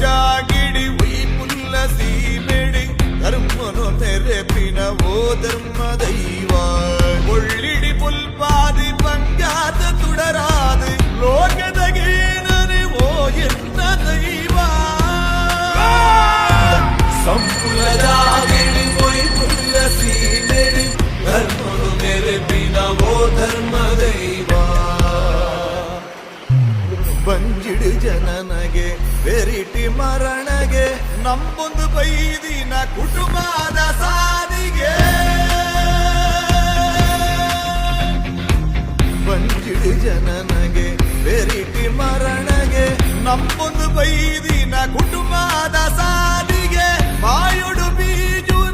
ಜಾಗಿಡಿ ಉಯಿ ಪುಲ್ಲ ಸೀಮೆಡಿ ಧರ್ಮನು ನೆರೆಪಿನ ಓ ಧರ್ಮ ದೈವ ಒಳ್ಳಿಡಿ ಪುಲ್ಪಾದಿ ಪಂಜಾತ ತುಡರಾದು ಲೋಕದಗೇನನೆ ಓ ಎನ್ನ ದೈವ ಸಂಪುಲ ಜಾಗಿಡಿ ಉಯಿ ಪುಲ್ಲ ಸೀಮೆಡಿ ಧರ್ಮನು ನೆರೆಪಿನ ಓ ಧರ್ಮ ದೈವ ಬಂಜಿಡು ಜನನಗೆ ಬೆರಿಟಿ ಮರಣಗೆ ನಂಬೊಂದು ಬೈದಿನ ಕುಟುಂಬದ ಸಾರಿಗೆ ಬಂಜಿಡು ಜನನಗೆ ಬೆರಿಟಿ ಮರಣಗೆ ನಂಬೊಂದು ಬೈದಿನ ಕುಟುಂಬದ ಸಾರಿಗೆ